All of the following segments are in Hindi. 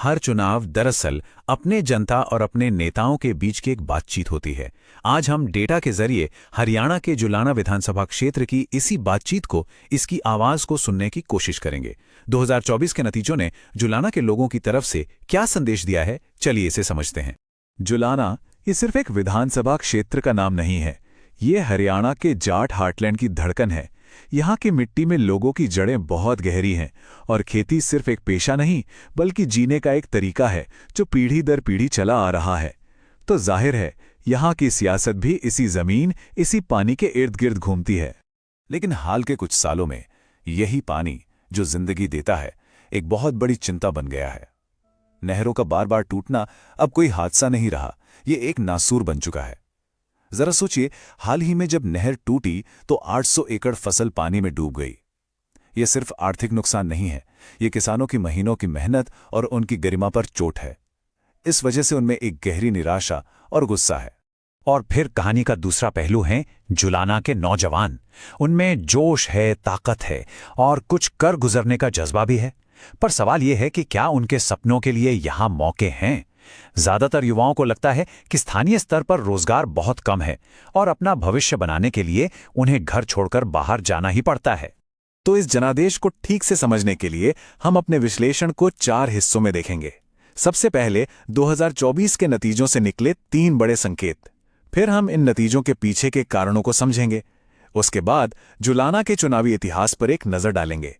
हर चुनाव दरअसल अपने जनता और अपने नेताओं के बीच की एक बातचीत होती है। आज हम डेटा के जरिए हरियाणा के जुलाना विधानसभा क्षेत्र की इसी बातचीत को, इसकी आवाज को सुनने की कोशिश करेंगे। 2024 के नतीजों ने जुलाना के लोगों की तरफ से क्या संदेश दिया है, चलिए इसे समझते हैं। जुलाना ये सिर्फ एक विधानसभा क्षेत्र का नाम नहीं है, ये हरियाणा के जाट हार्टलैंड की धड़कन है। यहाँ की मिट्टी में लोगों की जड़ें बहुत गहरी हैं और खेती सिर्फ एक पेशा नहीं बल्कि जीने का एक तरीका है जो पीढ़ी दर पीढ़ी चला आ रहा है। तो जाहिर है यहाँ की सियासत भी इसी जमीन, इसी पानी के इर्द गिर्द घूमती है। लेकिन हाल के कुछ सालों में यही पानी जो जिंदगी देता है, एक बहुत बड़ी चिंता बन गया है। नहरों का बार बार टूटना अब कोई हादसा नहीं रहा, ये एक नासूर बन चुका है। जरा सोचिए, हाल ही में जब नहर टूटी तो 800 एकड़ फसल पानी में डूब गई। यह सिर्फ आर्थिक नुकसान नहीं है, ये किसानों की महीनों की मेहनत और उनकी गरिमा पर चोट है। इस वजह से उनमें एक गहरी निराशा और गुस्सा है। और फिर कहानी का दूसरा पहलू है जुलाना के नौजवान। उनमें जोश है, ताकत है और कुछ कर गुजरने का जज्बा भी है। पर सवाल यह है कि क्या उनके सपनों के लिए यहां मौके हैं? ज्यादातर युवाओं को लगता है कि स्थानीय स्तर पर रोजगार बहुत कम है और अपना भविष्य बनाने के लिए उन्हें घर छोड़कर बाहर जाना ही पड़ता है। तो इस जनादेश को ठीक से समझने के लिए हम अपने विश्लेषण को 4 हिस्सों में देखेंगे। सबसे पहले 2024 के नतीजों से निकले 3 बड़े संकेत, फिर हम इन नतीजों के पीछे के कारणों को समझेंगे। उसके बाद जुलाना के चुनावी इतिहास पर एक नजर डालेंगे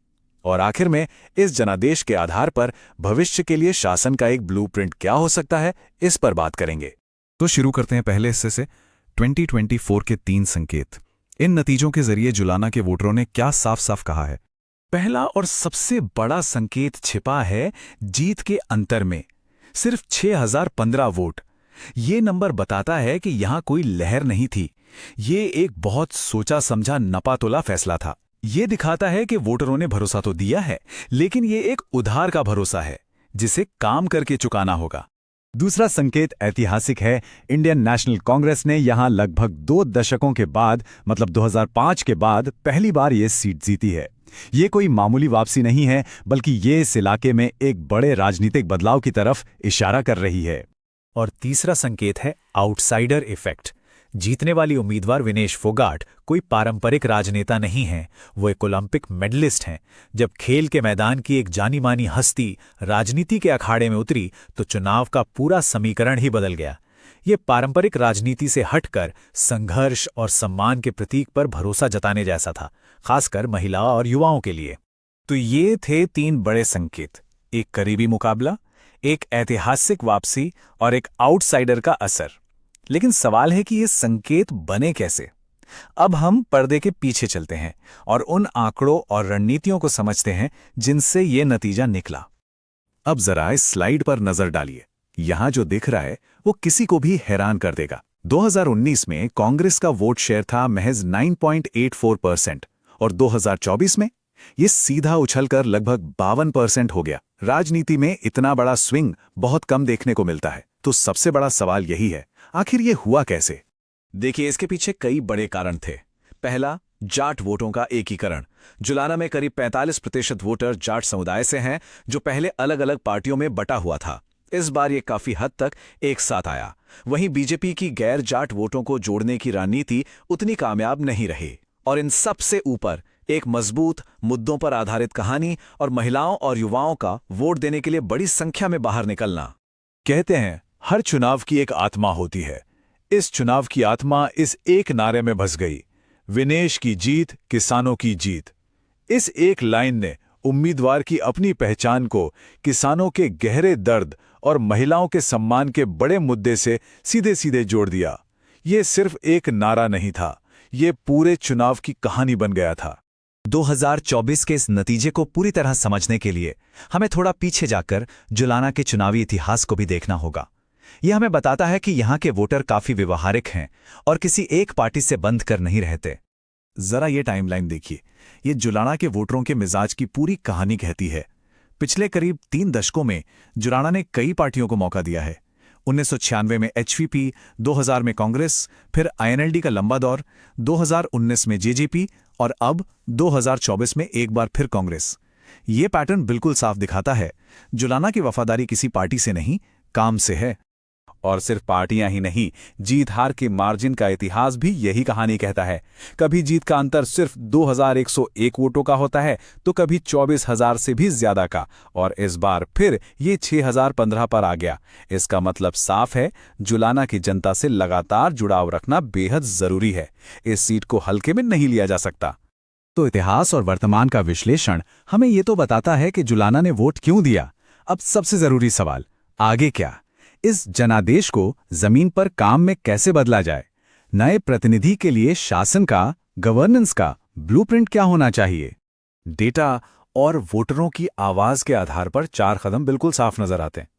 और आखिर में इस जनादेश के आधार पर भविष्य के लिए शासन का एक ब्लूप्रिंट क्या हो सकता है, इस पर बात करेंगे। तो शुरू करते हैं पहले हिस्से से, 2024 के 3 संकेत। इन नतीजों के जरिए जुलाना के वोटरों ने क्या साफ साफ कहा है? पहला और सबसे बड़ा संकेत छिपा है जीत के अंतर में, सिर्फ 6015 वोट। ये नंबर बताता है कि यहां कोई लहर नहीं थी, ये एक बहुत सोचा समझा नपातोला फैसला था। ये दिखाता है कि वोटरों ने भरोसा तो दिया है, लेकिन ये एक उधार का भरोसा है जिसे काम करके चुकाना होगा। दूसरा संकेत ऐतिहासिक है। इंडियन नेशनल कांग्रेस ने यहां लगभग 2 दशकों के बाद, मतलब 2005 के बाद पहली बार ये सीट जीती है। ये कोई मामूली वापसी नहीं है, बल्कि ये इस इलाके में एक बड़े राजनीतिक बदलाव की तरफ इशारा कर रही है। और तीसरा संकेत है आउटसाइडर इफेक्ट। जीतने वाली उम्मीदवार विनेश फोगाट कोई पारंपरिक राजनेता नहीं है, वो एक ओलंपिक मेडलिस्ट हैं। जब खेल के मैदान की एक जानी मानी हस्ती राजनीति के अखाड़े में उतरी तो चुनाव का पूरा समीकरण ही बदल गया। ये पारंपरिक राजनीति से हटकर संघर्ष और सम्मान के प्रतीक पर भरोसा जताने जैसा था, खासकर महिलाओं और युवाओं के लिए। तो ये थे 3 बड़े संकेत, एक करीबी मुकाबला, एक ऐतिहासिक वापसी और एक आउटसाइडर का असर। लेकिन सवाल है कि ये संकेत बने कैसे? अब हम पर्दे के पीछे चलते हैं और उन आंकड़ों और रणनीतियों को समझते हैं जिनसे ये नतीजा निकला। अब जरा इस स्लाइड पर नजर डालिए। यहां जो दिख रहा है वो किसी को भी हैरान कर देगा। 2019 में कांग्रेस का वोट शेयर था महज 9.84% और 2024 में ये सीधा उछलकर लगभग 52% हो गया। राजनीति में इतना बड़ा स्विंग बहुत कम देखने को मिलता है। तो सबसे बड़ा सवाल यही है, आखिर ये हुआ कैसे? देखिए, इसके पीछे कई बड़े कारण थे। पहला, जाट वोटों का एकीकरण। जुलाना में करीब 45% वोटर जाट समुदाय से हैं, जो पहले अलग अलग पार्टियों में बटा हुआ था। इस बार ये काफी हद तक एक साथ आया। वहीं बीजेपी की गैर जाट वोटों को जोड़ने की रणनीति उतनी कामयाब नहीं रही। और इन सबसे ऊपर एक मजबूत मुद्दों पर आधारित कहानी और महिलाओं और युवाओं का वोट देने के लिए बड़ी संख्या में बाहर निकलना। कहते हैं हर चुनाव की एक आत्मा होती है। इस चुनाव की आत्मा इस एक नारे में बस गई, विनेश की जीत, किसानों की जीत। इस एक लाइन ने उम्मीदवार की अपनी पहचान को किसानों के गहरे दर्द और महिलाओं के सम्मान के बड़े मुद्दे से सीधे सीधे जोड़ दिया। ये सिर्फ एक नारा नहीं था, ये पूरे चुनाव की कहानी बन गया था। 2024 के इस नतीजे को पूरी तरह समझने के लिए हमें थोड़ा पीछे जाकर जुलाना के चुनावी इतिहास को भी देखना होगा। यह हमें बताता है कि यहाँ के वोटर काफी व्यवहारिक हैं और किसी एक पार्टी से बंध कर नहीं रहते। जरा ये टाइमलाइन देखिए, ये जुलाना के वोटरों के मिजाज की पूरी कहानी कहती है। पिछले करीब 3 दशकों में जुलाना ने कई पार्टियों को मौका दिया है। 1996 में एचवीपी, 2000 में कांग्रेस, फिर आईएनएलडी का लंबा दौर, 2019 में जेजेपी और अब 2024 में एक बार फिर कांग्रेस। ये पैटर्न बिल्कुल साफ दिखाता है जुलाना की वफादारी किसी पार्टी से नहीं, काम से है। और सिर्फ पार्टियां ही नहीं, जीत हार के मार्जिन का इतिहास भी यही कहानी कहता है। कभी जीत का अंतर सिर्फ 2101 वोटों का होता है तो कभी 24,000 से भी ज्यादा का, और इस बार फिर ये 6015 पर आ गया। इसका मतलब साफ है, जुलाना की जनता से लगातार जुड़ाव रखना बेहद जरूरी है। इस सीट को हल्के में नहीं लिया जा सकता। तो इतिहास और वर्तमान का विश्लेषण हमें ये तो बताता है कि जुलाना ने वोट क्यों दिया। अब सबसे जरूरी सवाल, आगे क्या? इस जनादेश को जमीन पर काम में कैसे बदला जाए? नए प्रतिनिधि के लिए शासन का, गवर्नेंस का ब्लूप्रिंट क्या होना चाहिए? डेटा और वोटरों की आवाज के आधार पर 4 कदम बिल्कुल साफ नजर आते हैं।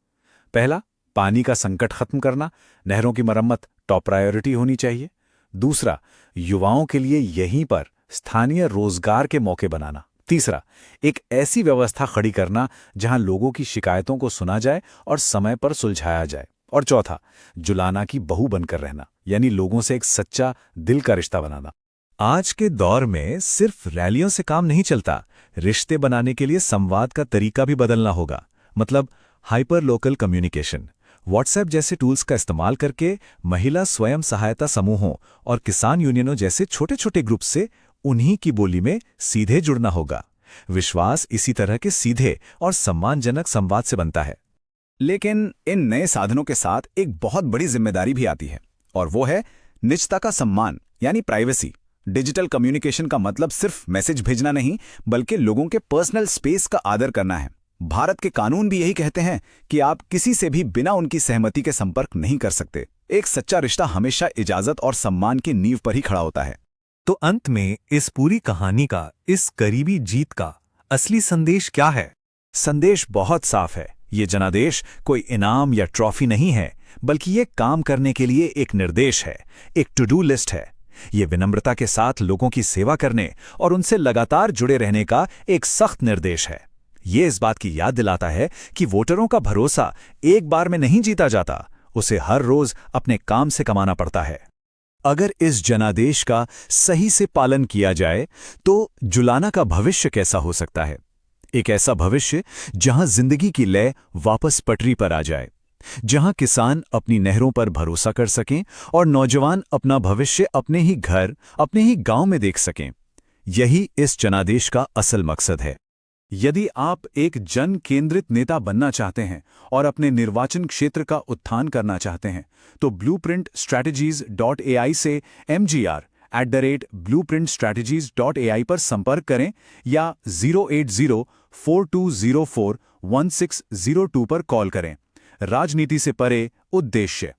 पहला, पानी का संकट खत्म करना, नहरों की मरम्मत टॉप प्रायोरिटी होनी चाहिए। दूसरा, युवाओं के लिए यहीं पर स्थानीय रोजगार के मौके बनाना। तीसरा, एक ऐसी व्यवस्था खड़ी करना जहां लोगों की शिकायतों को सुना जाए और समय पर सुलझाया जाए। और चौथा, जुलाना की बहू बनकर रहना, यानी लोगों से एक सच्चा दिल का रिश्ता बनाना। आज के दौर में सिर्फ रैलियों से काम नहीं चलता। रिश्ते बनाने के लिए संवाद का तरीका भी बदलना होगा। मतलब हाइपर लोकल कम्युनिकेशन। व्हाट्सएप जैसे टूल्स का इस्तेमाल करके महिला स्वयं सहायता समूहों और किसान यूनियनों जैसे छोटे छोटे ग्रुप से उन्हीं की बोली में सीधे जुड़ना होगा। विश्वास इसी तरह के सीधे और सम्मानजनक संवाद से बनता है। लेकिन इन नए साधनों के साथ एक बहुत बड़ी जिम्मेदारी भी आती है, और वो है निजता का सम्मान, यानी प्राइवेसी। डिजिटल कम्युनिकेशन का मतलब सिर्फ मैसेज भेजना नहीं, बल्कि लोगों के पर्सनल स्पेस का आदर करना है। भारत के कानून भी यही कहते हैं कि आप किसी से भी बिना उनकी सहमति के संपर्क नहीं कर सकते। एक सच्चा रिश्ता हमेशा इजाजत और सम्मान की नींव पर ही खड़ा होता है। तो अंत में इस पूरी कहानी का, इस करीबी जीत का असली संदेश क्या है? संदेश बहुत साफ है। ये जनादेश कोई इनाम या ट्रॉफी नहीं है, बल्कि ये काम करने के लिए एक निर्देश है, एक टू डू लिस्ट है। ये विनम्रता के साथ लोगों की सेवा करने और उनसे लगातार जुड़े रहने का एक सख्त निर्देश है। ये इस बात की याद दिलाता है कि वोटरों का भरोसा एक बार में नहीं जीता जाता, उसे हर रोज अपने काम से कमाना पड़ता है। अगर इस जनादेश का सही से पालन किया जाए तो जुलाना का भविष्य कैसा हो सकता है? एक ऐसा भविष्य जहां जिंदगी की लय वापस पटरी पर आ जाए, जहां किसान अपनी नहरों पर भरोसा कर सकें और नौजवान अपना भविष्य अपने ही घर, अपने ही गांव में देख सकें। यही इस जनादेश का असल मकसद है। यदि आप एक जन केंद्रित नेता बनना चाहते हैं और अपने निर्वाचन क्षेत्र का उत्थान करना चाहते हैं, तो blueprintstrategies.ai से mgr@blueprintstrategies.ai पर संपर्क करें या 08042041602 पर कॉल करें। राजनीति से परे उद्देश्य।